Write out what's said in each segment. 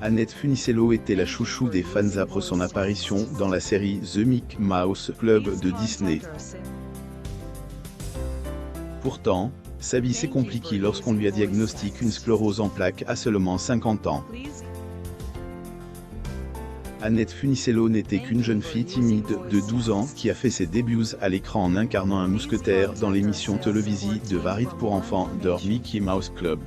Annette Funicello était la chouchou des fans après son apparition dans la série The Mickey Mouse Club de Disney. Pourtant, sa vie s'est compliquée lorsqu'on lui a diagnostiqué une sclérose en plaques à seulement 50 ans. Annette Funicello n'était qu'une jeune fille timide de 12 ans qui a fait ses débuts à l'écran en incarnant un mousquetaire dans l'émission télévisée de Variety pour enfants The Mickey Mouse Club.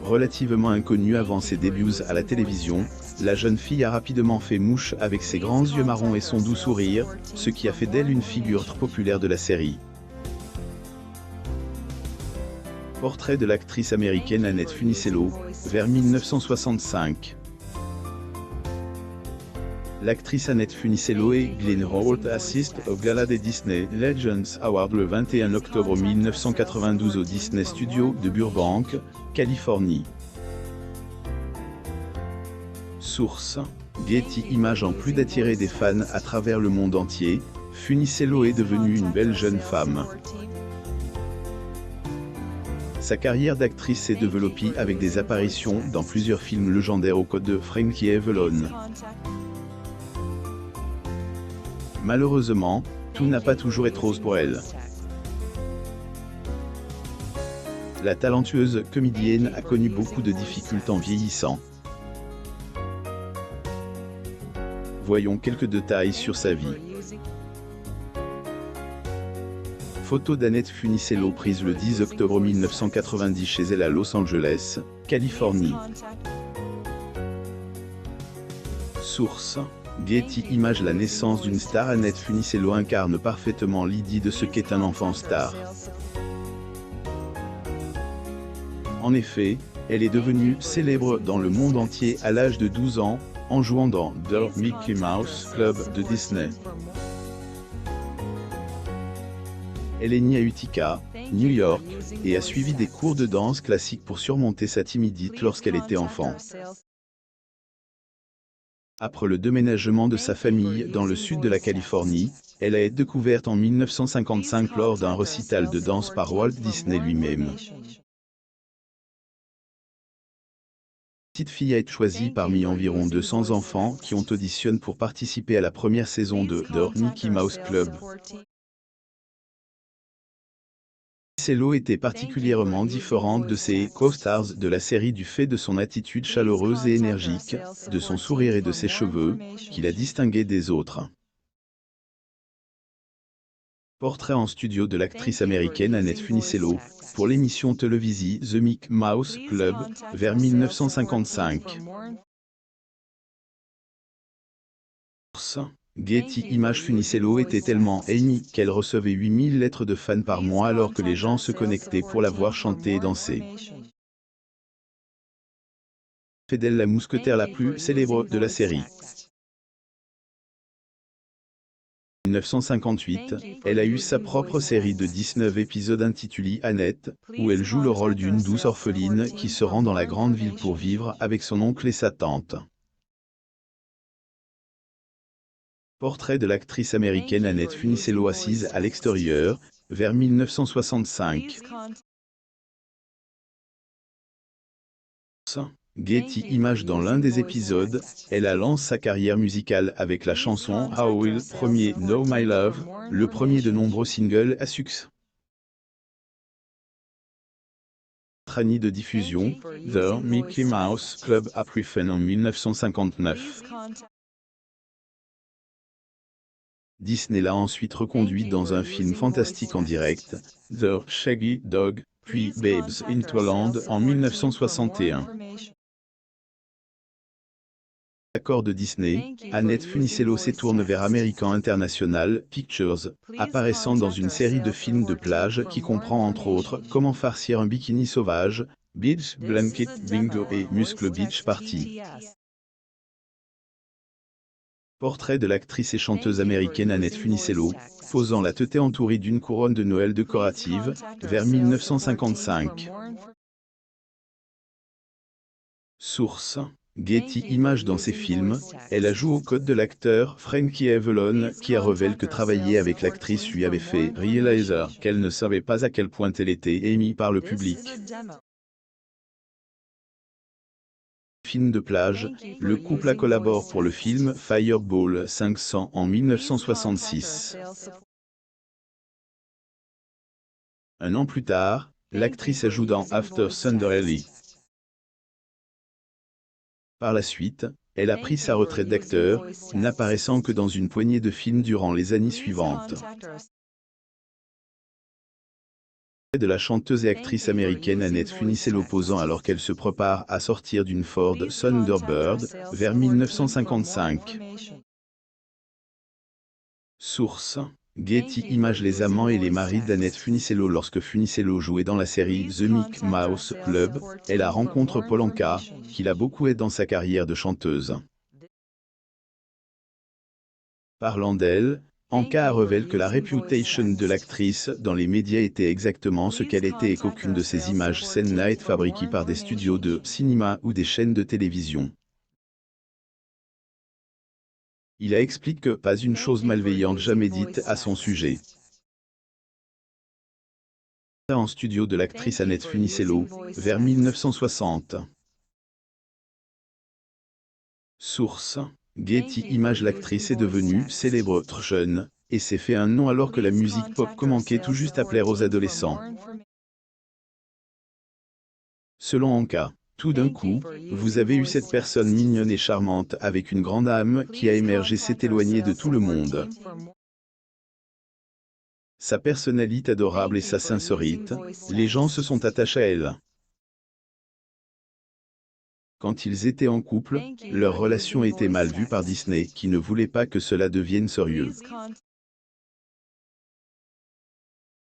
Relativement inconnue avant ses débuts à la télévision, la jeune fille a rapidement fait mouche avec ses grands yeux marrons et son doux sourire, ce qui a fait d'elle une figure très populaire de la série. Portrait de l'actrice américaine Annette Funicello, vers 1965. L'actrice Annette Funicello et Glenn Holt assistent au gala des Disney Legends Awards le 21 octobre 1992 au Disney Studios de Burbank, Californie. Source: Getty Images. En plus d'attirer des fans à travers le monde entier, Funicello est devenue une belle jeune femme. Sa carrière d'actrice s'est développée avec des apparitions dans plusieurs films légendaires aux côtés de Frankie Avalon. Malheureusement, tout n'a pas toujours été rose pour elle. La talentueuse comédienne a connu beaucoup de difficultés en vieillissant. Voyons quelques détails sur sa vie. Photo d'Annette Funicello prise le 10 octobre 1990 chez elle à Los Angeles, Californie. Source: Getty Images. La naissance d'une star. Annette Funicello incarne parfaitement l'idée de ce qu'est un enfant star. En effet, elle est devenue célèbre dans le monde entier à l'âge de 12 ans, en jouant dans The Mickey Mouse Club de Disney. Elle est née à Utica, New York, et a suivi des cours de danse classique pour surmonter sa timidité lorsqu'elle était enfant. Après le déménagement de sa famille dans le sud de la Californie, elle a été découverte en 1955 lors d'un récital de danse par Walt Disney lui-même. Petite fille a été choisie parmi environ 200 enfants qui ont auditionné pour participer à la première saison de The Mickey Mouse Club. Funicello était particulièrement différente de ses co-stars de la série du fait de son attitude chaleureuse et énergique, de son sourire et de ses cheveux, qui la distinguaient des autres. Portrait en studio de l'actrice américaine Annette Funicello, pour l'émission télévisée The Mickey Mouse Club, vers 1955. Getty Images. Funicello était tellement aimée qu'elle recevait 8000 lettres de fans par mois alors que les gens se connectaient pour la voir chanter et danser. Fait d'elle la mousquetaire la plus célèbre de la série. En 1958, elle a eu sa propre série de 19 épisodes intitulée Annette, où elle joue le rôle d'une douce orpheline qui se rend dans la grande ville pour vivre avec son oncle et sa tante. Portrait de l'actrice américaine Annette Funicello assise à l'extérieur, vers 1965. Getty Images. Dans l'un des épisodes, elle a lancé sa carrière musicale avec la chanson How Will premier Know My Love, le premier de nombreux singles à succès. Année de diffusion, The Mickey Mouse Club a pris fin en 1959. Disney l'a ensuite reconduite dans un film fantastique en direct, The Shaggy Dog, puis Babes in Toyland en 1961. Accord de Disney, Annette Funicello se tourne vers American International Pictures, apparaissant dans une série de films de plage qui comprend entre autres Comment farcir un bikini sauvage, Beach Blanket Bingo et Muscle Beach Party. Portrait de l'actrice et chanteuse américaine Annette Funicello, posant la tête entourée d'une couronne de Noël décorative, vers 1955. Source: Getty Images. Dans ses films, elle a joué aux côtés de l'acteur Frankie Avalon qui a révélé que travailler avec l'actrice lui avait fait réaliser qu'elle ne savait pas à quel point elle était aimée par le public. Film de plage, le couple collabore pour le film Fireball 500 en 1966. Un an plus tard, l'actrice joue dans After Sunday. Par la suite, elle a pris sa retraite d'acteur, n'apparaissant que dans une poignée de films durant les années suivantes. De la chanteuse et actrice américaine Annette Funicello posant alors qu'elle se prépare à sortir d'une Ford Thunderbird, vers 1955. Source: Getty Images. Les amants et les maris d'Annette Funicello. Lorsque Funicello jouait dans la série The Mickey Mouse Club, elle a rencontré Paul Anka, qui l'a beaucoup aidé dans sa carrière de chanteuse. Parlant d'elle, Anka révèle que la réputation de l'actrice dans les médias était exactement ce qu'elle était et qu'aucune de ses images saines n'a été fabriquée par des studios de cinéma ou des chaînes de télévision. Il a expliqué que pas une chose malveillante jamais dite à son sujet. En studio de l'actrice Annette Funicello, vers 1960. Source: Getty Images. L'actrice est devenue célèbre très jeune, et s'est fait un nom alors que la musique pop commençait tout juste à plaire aux adolescents. Selon Anka, tout d'un coup, vous avez eu cette personne mignonne et charmante avec une grande âme qui a émergé, s'est éloignée de tout le monde. Sa personnalité adorable et sa sincérité, les gens se sont attachés à elle. Quand ils étaient en couple, leur relation était mal vue par Disney, qui ne voulait pas que cela devienne sérieux.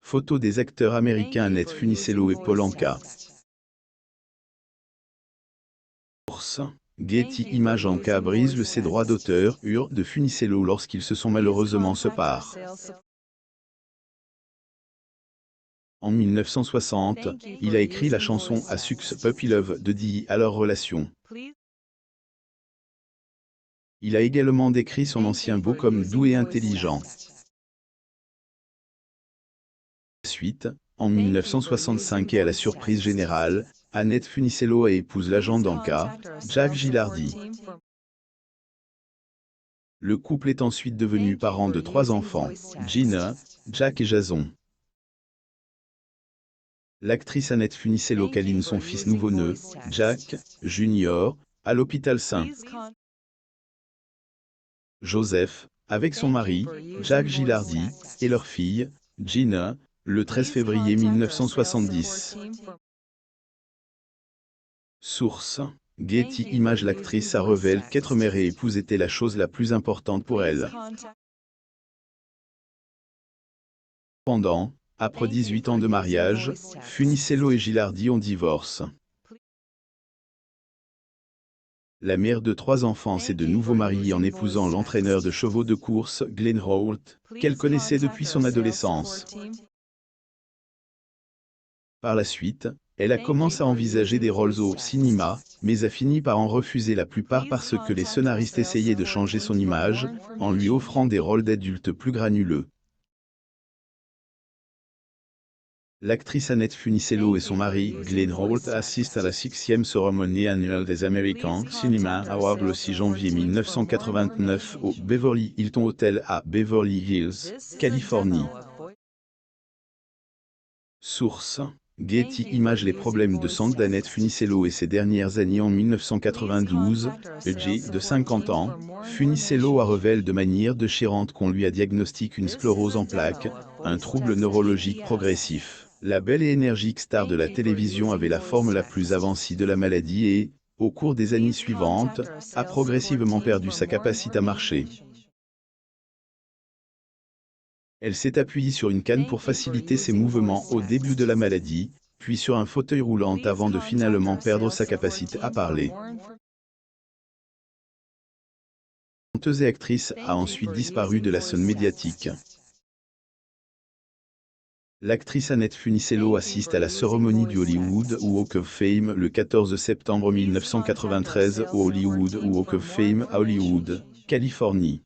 Photo des acteurs américains Annette Funicello et Paul Anka. Source: Getty Images. Anka brise ses droits d'auteur de Funicello lorsqu'ils se sont malheureusement séparés. En 1960, il a écrit la chanson à succès Puppy Love dédiée à leur relation. Il a également décrit son ancien beau comme doux et intelligent. Ensuite, en 1965 et à la surprise générale, Annette Funicello a épousé l'agent d'Anka, Jack Gilardi. Le couple est ensuite devenu parent de 3 enfants, Gina, Jack et Jason. L'actrice Annette Funicello câline son fils nouveau-né, Jack, Jr., à l'hôpital St. Joseph, avec son mari, Jack Gilardi, et leur fille, Gina, le 13 février 1970. Source: Getty Images. L'actrice a révélé qu'être mère et épouse était la chose la plus importante pour elle. Cependant, après 18 ans de mariage, Funicello et Gilardi ont divorcé. La mère de 3 enfants s'est de nouveau mariée en épousant l'entraîneur de chevaux de course Glenn Holt, qu'elle connaissait depuis son adolescence. Par la suite, elle a commencé à envisager des rôles au cinéma, mais a fini par en refuser la plupart parce que les scénaristes essayaient de changer son image, en lui offrant des rôles d'adultes plus granuleux. L'actrice Annette Funicello et son mari, Glenn Holt, assistent à la 6e cérémonie annuelle des American Cinema Awards le 6 janvier 1989 au Beverly Hilton Hotel à Beverly Hills, Californie. Source: Getty Images. Les problèmes de santé d'Annette Funicello et ses dernières années. En 1992, âgée de 50 ans, Funicello a révélé de manière déchirante qu'on lui a diagnostiqué une sclérose en plaques, un trouble neurologique progressif. La belle et énergique star de la télévision avait la forme la plus avancée de la maladie et, au cours des années suivantes, a progressivement perdu sa capacité à marcher. Elle s'est appuyée sur une canne pour faciliter ses mouvements au début de la maladie, puis sur un fauteuil roulant avant de finalement perdre sa capacité à parler. La chanteuse et actrice a ensuite disparu de la scène médiatique. L'actrice Annette Funicello assiste à la cérémonie du Hollywood Walk of Fame le 14 septembre 1993 au Hollywood Walk of Fame à Hollywood, Californie.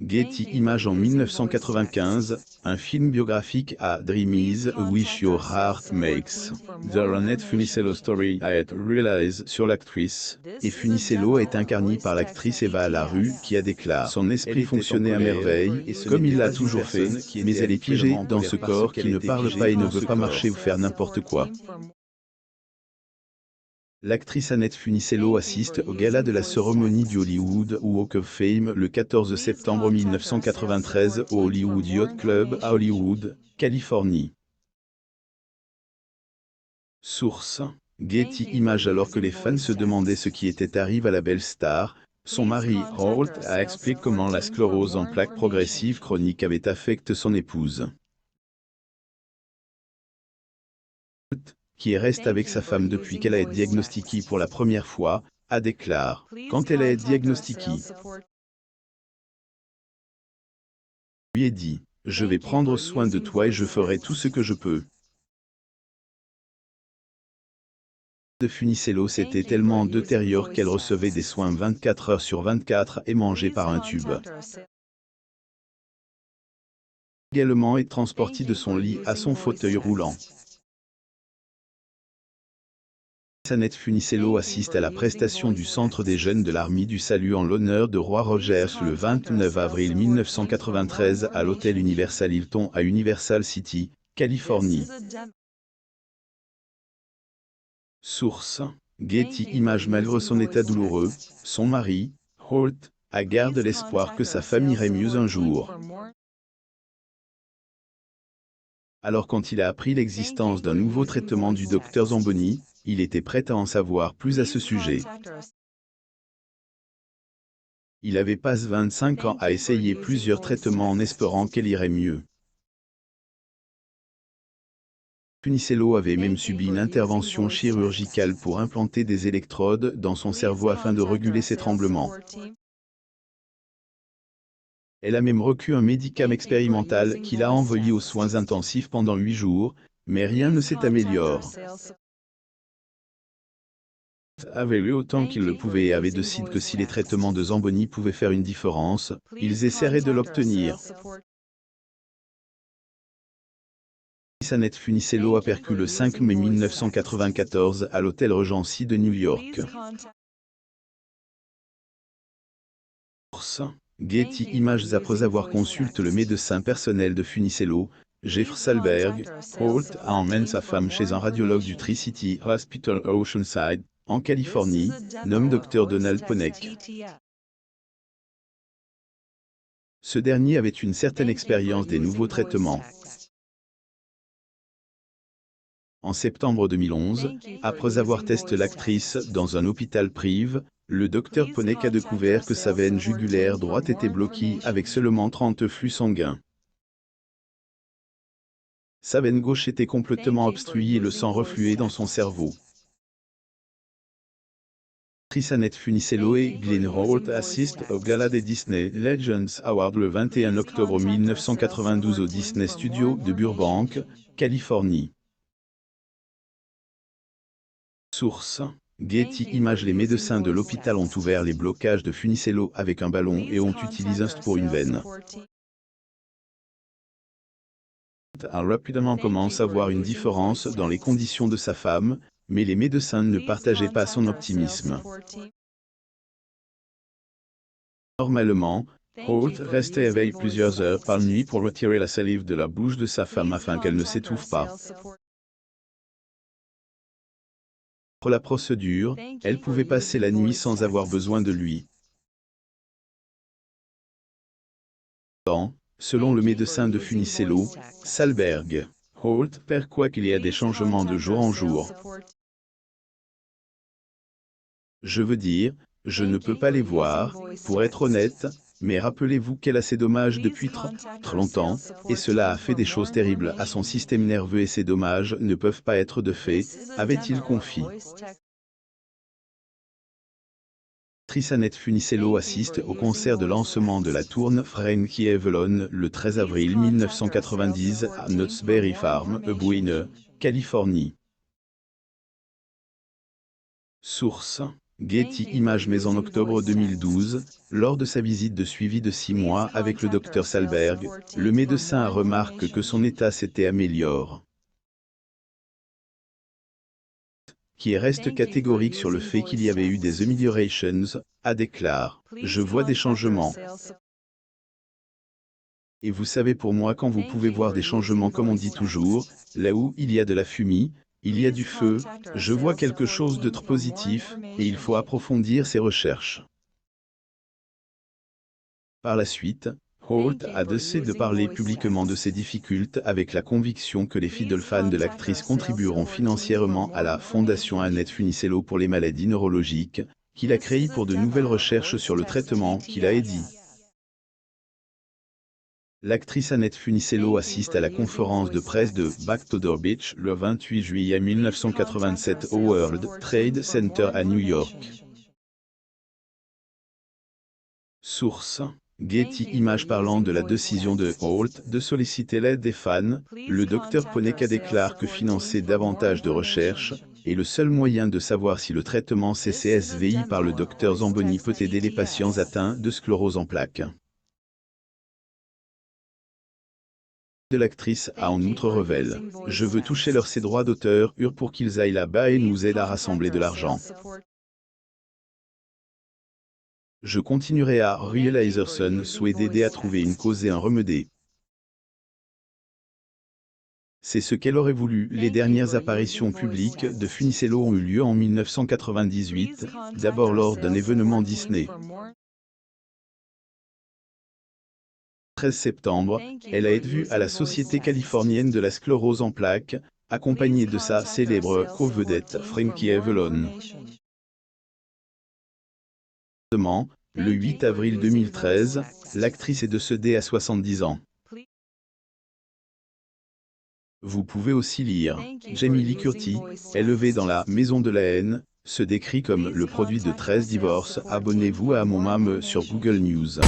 Getty Images en 1995, un film biographique à Dream is a Wish Your Heart Makes. The Annette Funicello Story I Realize sur l'actrice, et Funicello est incarnée par l'actrice Eva Larue qui a déclaré « Son esprit fonctionnait à merveille, comme il l'a toujours fait, mais elle est piégée dans ce corps qui ne parle pas et ne veut pas marcher ou faire n'importe quoi. » L'actrice Annette Funicello assiste au gala de la cérémonie du Hollywood Walk of Fame le 14 septembre 1993 au Hollywood Yacht Club à Hollywood, Californie. Source: Getty Images. Alors que les fans se demandaient ce qui était arrivé à la belle star, son mari, Holt, a expliqué comment la sclérose en plaques progressive chronique avait affecté son épouse, qui reste avec sa femme depuis qu'elle a été diagnostiquée pour la première fois, a déclaré « Quand elle a été diagnostiquée, lui ai dit, je vais prendre soin de toi et je ferai tout ce que je peux. » De Funicello s'était tellement détériorée qu'elle recevait des soins 24 heures sur 24 et mangeait par un tube. Également est transportée de son lit à son fauteuil roulant. Annette Funicello assiste à la prestation du Centre des Jeunes de l'Armée du Salut en l'honneur de Roi Rogers le 29 avril 1993 à l'hôtel Universal Hilton à Universal City, Californie. Source: Getty Images. Malgré son état douloureux, son mari, Holt, a gardé l'espoir que sa femme irait mieux un jour. Alors quand il a appris l'existence d'un nouveau traitement du docteur Zamboni, il était prêt à en savoir plus à ce sujet. Il avait passé 25 ans à essayer plusieurs traitements en espérant qu'elle irait mieux. Funicello avait même subi une intervention chirurgicale pour implanter des électrodes dans son cerveau afin de réguler ses tremblements. Elle a même reçu un médicament expérimental qui l'a envoyé aux soins intensifs pendant 8 jours, mais rien ne s'est amélioré. Avait lu autant qu'il le pouvait et avait décidé que si les traitements de Zamboni pouvaient faire une différence, ils essaieraient de l'obtenir. Annette Funicello a perdu le 5 mai 1994 à l'hôtel Regency de New York. Getty Images. Après avoir consulté le médecin personnel de Funicello, Jeffrey Salberg, Holt a emmené sa femme chez un radiologue du Tri-City Hospital Oceanside, en Californie, nommé Dr Donald Ponek. Ce dernier avait une certaine expérience des nouveaux traitements. En septembre 2011, après avoir testé l'actrice dans un hôpital privé, le docteur Ponek a découvert que sa veine jugulaire droite était bloquée avec seulement 30 flux sanguins. Sa veine gauche était complètement obstruée et le sang refluait dans son cerveau. L'actrice Annette Funicello et Glenn Holt assistent au gala des Disney Legends Awards le 21 octobre 1992 au Disney Studios de Burbank, Californie. Source: Getty Images. Les médecins de l'hôpital ont ouvert les blocages de Funicello avec un ballon et ont utilisé un pour une veine. A rapidement commencé à voir une différence dans les conditions de sa femme, mais les médecins ne partageaient pas son optimisme. Normalement, Holt restait éveillé plusieurs heures par nuit pour retirer la salive de la bouche de sa femme afin qu'elle ne s'étouffe pas. Pour la procédure, elle pouvait passer la nuit sans avoir besoin de lui. Selon le médecin de Funicello, Salberg, Holt perd quoi qu'il y a des changements de jour en jour. Je veux dire, je ne peux pas les voir, pour être honnête, mais rappelez-vous qu'elle a ses dommages depuis très longtemps, et cela a fait des choses terribles à son système nerveux et ces dommages ne peuvent pas être de fait, avait-il confié. L'actrice Annette Funicello assiste au concert de lancement de la tourne Frankie Avalon le 13 avril 1990 à Knott's Berry Farm, Buena, Californie. Source: Getty Images mais en octobre 2012, lors de sa visite de suivi de 6 mois avec le Dr Salberg, le médecin remarque que son état s'était amélioré. Qui reste catégorique sur le fait qu'il y avait eu des ameliorations, a déclaré « Je vois des changements. Et vous savez pour moi quand vous pouvez voir des changements comme on dit toujours, là où il y a de la fumée, il y a du feu, je vois quelque chose de très positif, et il faut approfondir ces recherches. » Par la suite, Holt a cessé de parler publiquement de ses difficultés avec la conviction que les fidèles fans de l'actrice contribueront financièrement à la Fondation Annette Funicello pour les maladies neurologiques, qu'il a créée pour de nouvelles recherches sur le traitement qu'il a aidé. L'actrice Annette Funicello assiste à la conférence de presse de Back to the Beach le 28 juillet 1987 au World Trade Center à New York. Source: Getty Images. Parlant de la décision de Holt de solliciter l'aide des fans, le Dr Poneka déclare que financer davantage de recherches est le seul moyen de savoir si le traitement CCSVI par le Dr Zamboni peut aider les patients atteints de sclérose en plaques. De l'actrice a en outre révélé « Je veux toucher ces droits d'auteur pour qu'ils aillent là-bas et nous aident à rassembler de l'argent. Je continuerai à Realizerson souhaite d'aider à trouver une cause et un remède. » C'est ce qu'elle aurait voulu. Les dernières apparitions publiques de Funicello ont eu lieu en 1998, d'abord lors d'un événement Disney. 13 septembre, elle a été vue à la Société californienne de la sclérose en plaques, accompagnée de sa célèbre co-vedette Frankie Avalon. Le 8 avril 2013, l'actrice est décédée à 70 ans. Vous pouvez aussi lire Jamie Lee Curtis, élevée dans la maison de la haine, se décrit comme le produit de 13 divorces. Abonnez-vous à mon mame sur Google News.